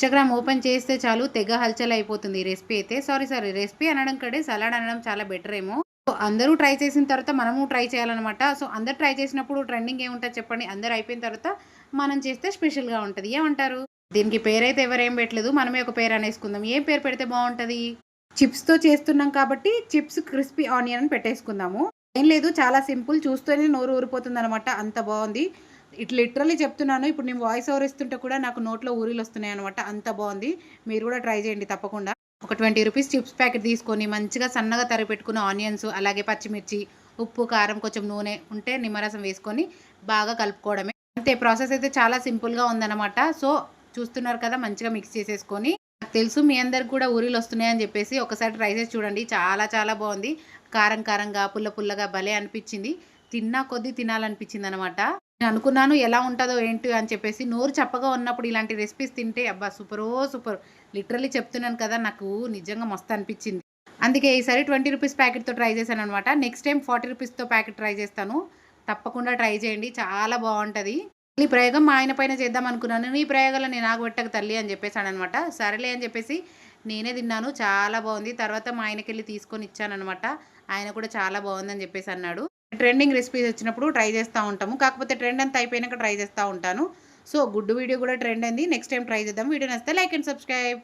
Instagram open చేస్తే చాలు తెగ హల్చల్ అయిపోతుంది ఈ రెసిపీ అయితే. సారీ రెసిపీ అనడం కంటే సలాడ్ అనడం చాలా బెటర్ ఏమో. సో, అందరూ ట్రై చేసిన తర్వాత మనము ట్రై చేయాలనమాట. సో, అందరూ ట్రై చేసినప్పుడు ట్రెండింగ్ ఏముంటది చెప్పండి? అందరూ అయిపోయిన తర్వాత మనం చేస్తే స్పెషల్‌గా ఉంటది. ఏమంటారు? దీనికి పేరైతే ఎవరేం పెట్టలేదు. మనమే ఒక పేరు అనేసుకుందాం. ఏం పేరు పెడితే బావుంటది? చిప్స్‌తో చేస్తున్నాం కాబట్టి చిప్స్ క్రిస్పీ ఆనియన్ అని పెట్టేసుకుందాము. ఏం లేదు చాలా సింపుల్. చూస్తేనే నోరు ఊరిపోతుందనమాట. అంత బావుంది. లిటరల్లీ చెప్తున్నాను. ఇప్పుడు నేను వాయిస్ ఓవర్ ఇస్తుంటే కూడా నాకు నోట్లో ఊరిలొస్తున్నాయనమాట. అంత బావుంది. మీరు కూడా ట్రై చేయండి తప్పకుండా. ఒక ₹20 చిప్స్ ప్యాకెట్ తీసుకొని మంచిగా సన్నగా తరిగి పెట్టుకున్న ఆనియన్స్, అలాగే పచ్చిమిర్చి, ఉప్పు, కారం, కొంచెం నూనె ఉంటే నిమ్మరసం వేసుకొని బాగా కలుపుకోవడమే. అంతే ప్రాసెస్ అయితే చాలా సింపుల్‌గా ఉందనమాట. సో, చూస్తున్నారు కదా! మంచిగా మిక్స్ చేసేసుకొని నాకు తెలుసు మీ అందరికి కూడా ఊరిలొస్తున్నాయని చెప్పేసి ఒకసారి ట్రై చేసి చూడండి. చాలా చాలా బావుంది. కారం కారంగా, పుల్ల పుల్లగా భలే అనిపిచ్చింది. తిన్నా కొద్దీ తినాలనిపిచ్చిందనమాట. నేననుకున్నాను ఎలా ఉంటదో ఏంటి అని చెప్పేసి. నోరు చప్పగా ఉన్నప్పుడు ఇలాంటి రెసిపీస్ తింటే అబ్బా! సూపరో సూపర్. లిటరల్లీ చెప్తున్నాను కదా! నాకు నిజంగా మస్తనిపిచ్చింది. అందుకే ఈసారి ₹20 ప్యాకెట్‌తో ట్రై చేశాననమాట. నెక్స్ట్ టైమ్ ₹40తో ప్యాకెట్ ట్రై చేస్తాను. తప్పకుండా ట్రై చేయండి. చాలా బావుంటది. ఈ ప్రయోగం మా ఆయన పైన చేద్దామనుకున్నాను. "నీ ప్రయోగాలన్నీ నాకు పెట్టకు తల్లి" అని చెప్పేసాడనమాట. సరేలే అని చెప్పేసి నేనే తిన్నాను. చాలా బావుంది. తర్వాత మా ఆయనకెళ్ళి తీసుకొని ఇచ్చాననమాట. ఆయన కూడా చాలా బావుందని చెప్పేసి అన్నాడు. ట్రెండింగ్ రెసిపీస్ వచ్చినప్పుడు ట్రై చేస్తా ఉంటాము. కాకపోతే ట్రెండ్ అంతా అయిపోయినాక ట్రై చేస్తా ఉంటాను. సో, గుడ్డు వీడియో కూడా ట్రెండ్ అయింది. నెక్స్ట్ టైమ్ ట్రై చేద్దాం. వీడియో నచ్చితే లైక్ అండ్ సబ్స్క్రైబ్.